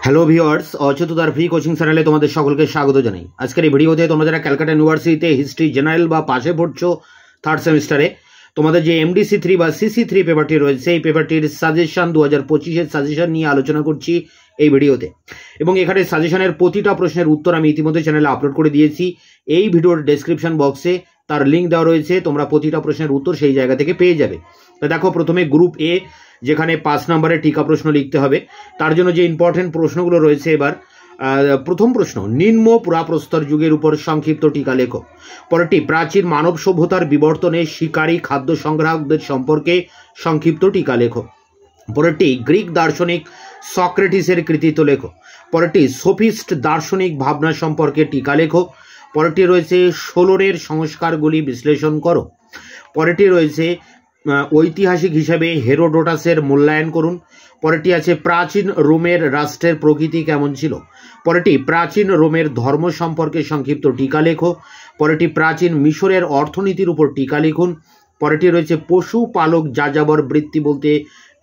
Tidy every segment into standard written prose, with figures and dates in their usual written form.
Hello viewers, অচ্যুতার free coaching চ্যানেলে তোমাদের সকলকে স্বাগত জানাই। আজকের এই ভিডিওতে তোমরা যারা ক্যালকাটা ইউনিভার্সিটিতে হিস্ট্রি জেনারেল বা পাশে পড়ছো থার্ড সেমিস্টারে, তোমাদের যে MDC3 বা CC3 পেপারটি রয়েছে, এই পেপারটির সাজেশন 2025-এর সাজেশন নিয়ে আলোচনা করছি এই ভিডিওতে। এবং এখানে সাজেশনের প্রতিটা প্রশ্নের উত্তর আমি ইতিমধ্যে চ্যানেলে আপলোড করে দিয়েছি। এই ভিডিওর ডেসক্রিপশন বক্সে তার লিঙ্ক দেওয়া রয়েছে, তোমরা প্রতিটা প্রশ্নের উত্তর সেই জায়গা থেকে পেয়ে যাবে। তো দেখো, প্রথমে গ্রুপ এ, যেখানে 5 নম্বরের টিকা প্রশ্ন লিখতে হবে, তার জন্য যে ইম্পর্টেন্ট প্রশ্নগুলো রয়েছে এবার। প্রথম প্রশ্ন, নিম্ন পুরাপ্রস্তর যুগের উপর সংক্ষিপ্ত টিকা লেখো। পরেরটি, প্রাচীন মানব সভ্যতার বিবর্তনে শিকারী খাদ্য সংগ্রাহকদের সম্পর্কে সংক্ষিপ্ত টিকা লেখো। পরেরটি, গ্রিক দার্শনিক সক্রেটিসের কৃতিত্ব লেখো। পরেরটি, সোফিস্ট দার্শনিক ভাবনা সম্পর্কে টিকা লেখো। পরেরটি রয়েছে ষোলরের সংস্কারগুলি বিশ্লেষণ করো। পরেরটি রয়েছে ঐতিহাসিক হিসাবে হেরোডোটাসের মূল্যায়ন করুন। পরেরটি আছে প্রাচীন রোমের রাষ্ট্রের প্রকৃতি কেমন ছিল। পরেরটি, প্রাচীন রোমের ধর্ম সম্পর্কে সংক্ষিপ্ত টিকা লেখো। পরেরটি, প্রাচীন মিশরের অর্থনীতির উপর টিকা লিখুন। পরেরটি রয়েছে পশুপালক যাযাবর বৃত্তি বলতে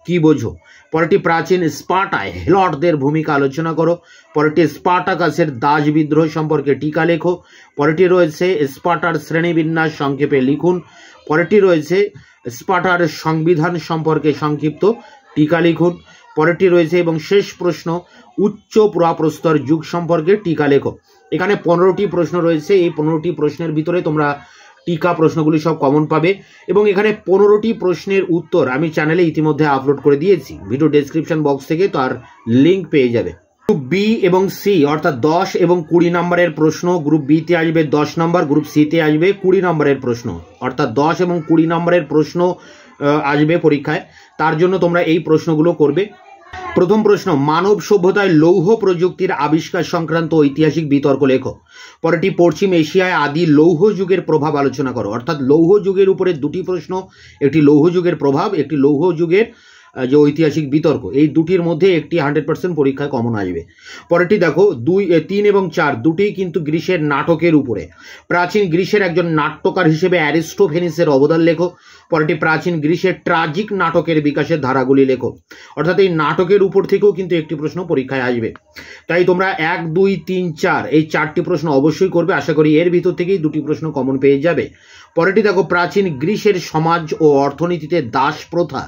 কি বোঝো। পরেরটি, প্রাচীন স্পার্টায় হেলটদের ভূমিকা আলোচনা করো। পরেরটি, স্পার্টাকাসের দাস বিদ্রোহ সম্পর্কে টিকা লেখো। পরেরটি রয়েছে স্পার্টার শ্রেণীবিন্যাস সংক্ষেপে লিখুন। পরেরটি রয়েছে স্পার্টার সংবিধান সম্পর্কে সংক্ষিপ্ত টিকা লিখুন। পরেরটি রয়েছে এবং শেষ প্রশ্ন, উচ্চ পুরাপ্রস্তর যুগ সম্পর্কে টিকা লেখো। এখানে 15টি প্রশ্ন রয়েছে। এই 15টি প্রশ্নের ভিতরে তোমরা টিকা প্রশ্নগুলি সব কমন পাবে এবং এখানে 15টি প্রশ্নের উত্তর আমি চ্যানেলে ইতিমধ্যে আপলোড করে দিয়েছি। ভিডিও ডেসক্রিপশন বক্স থেকে তার লিঙ্ক পেয়ে যাবে। গ্রুপ বি এবং সি অর্থাৎ 10 এবং 20 নম্বরের প্রশ্ন। গ্রুপ বিতে আসবে 10 নম্বর, গ্রুপ সিতে আসবে 20 নম্বরের প্রশ্ন, অর্থাৎ 10 এবং 20 নম্বরের প্রশ্ন আসবে পরীক্ষায়। তার জন্য তোমরা এই প্রশ্নগুলো করবে। প্রথম প্রশ্ন, মানব সভ্যতায় লৌহ প্রযুক্তির আবিষ্কার সংক্রান্ত ঐতিহাসিক বিতর্ক লেখো। পরেরটি, পশ্চিম এশিয়ায় আদি লৌহ যুগের প্রভাব আলোচনা করো। অর্থাৎ লৌহ যুগের উপরে দুটি প্রশ্ন, একটি লৌহ যুগের প্রভাব, একটি লৌহ যুগের যে ঐতিহাসিক বিতর্ক। এই দুটির মধ্যে একটি 100% পরীক্ষায় কমন আসবে। পরেরটি দেখো, 2, 3 এবং 4 দুটিই কিন্তু গ্রিসের নাটকের উপরে। প্রাচীন গ্রিসের একজন নাট্যকার হিসেবে অ্যারিস্টোফেনিসের অবদান লেখো। পরেরটি, প্রাচীন গ্রিসের ট্রাজিক নাটকের বিকাশের ধারাগুলি লেখো। অর্থাৎ এই নাটকের উপর থেকেও কিন্তু একটি প্রশ্ন পরীক্ষায় আসবে। তাই তোমরা 1, 2, 3, 4 এই 4টি প্রশ্ন অবশ্যই করবে। আশা করি এর ভিতর থেকেই দুটি প্রশ্ন কমন পেয়ে যাবে। পরেরটি দেখো, প্রাচীন গ্রিসের সমাজ ও অর্থনীতিতে দাস প্রথা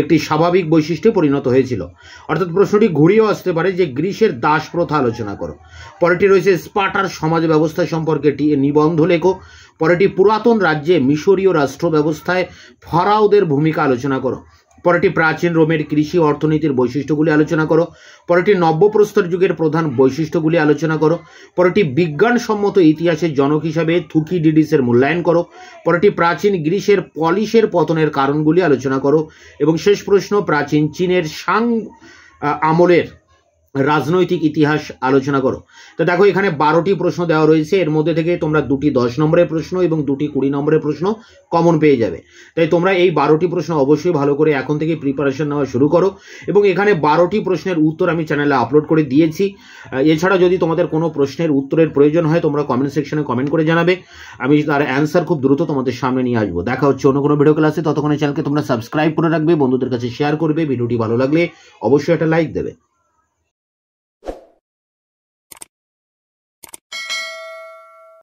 একটি স্বাভাবিক বৈশিষ্ট্যে পরিণত হয়েছিল। অর্থাৎ প্রশ্নটি ঘুরিয়েও আসতে পারে যে গ্রিসের দাস প্রথা আলোচনা করো। পরেরটি রয়েছে স্পার্টার সমাজ ব্যবস্থা সম্পর্কে নিবন্ধ লেখো। পরেরটি, পুরাতন রাজ্যে মিশরীয় রাষ্ট্র ব্যবস্থায় ফারাওদের ভূমিকা আলোচনা করো। পরেরটি, প্রাচীন রোমের কৃষি অর্থনীতির বৈশিষ্ট্যগুলি আলোচনা করো। পরেরটি, নব্যপ্রস্তর যুগের প্রধান বৈশিষ্ট্যগুলি আলোচনা করো। পরেরটি, বিজ্ঞানসম্মত ইতিহাসের জনক হিসাবে থুকিডিডিসের মূল্যায়ন করো। পরেরটি, প্রাচীন গ্রিসের পলিশের পতনের কারণগুলি আলোচনা করো। এবং শেষ প্রশ্ন, প্রাচীন চীনের সাং আমলের রাজনৈতিক ইতিহাস আলোচনা করো। তো দেখো, এখানে 12টি প্রশ্ন দেওয়া রয়েছে। এর মধ্যে থেকে তোমরা 2টি 10 নম্বরের প্রশ্ন এবং 2টি 20 নম্বরের প্রশ্ন কমন পেয়ে যাবে। তাই তোমরা এই 12টি প্রশ্ন অবশ্যই ভালো করে এখন থেকে প্রিপারেশন নেওয়া শুরু করো। এবং এখানে 12টি প্রশ্নের উত্তর আমি চ্যানেলে আপলোড করে দিয়েছি। এছাড়া যদি তোমাদের কোনো প্রশ্নের উত্তরের প্রয়োজন হয়, তোমরা কমেন্ট সেকশনে কমেন্ট করে জানাবে। আমি তার অ্যান্সার খুব দ্রুত তোমাদের সামনে নিয়ে আসবো। দেখা হচ্ছে অন্য কোনো ভিডিও ক্লাসে। ততক্ষণে চ্যানেলকে তোমরা সাবস্ক্রাইব করে রাখবে, বন্ধুদের কাছে শেয়ার করবে। ভিডিওটি ভালো লাগলে অবশ্যই একটা লাইক দেবে।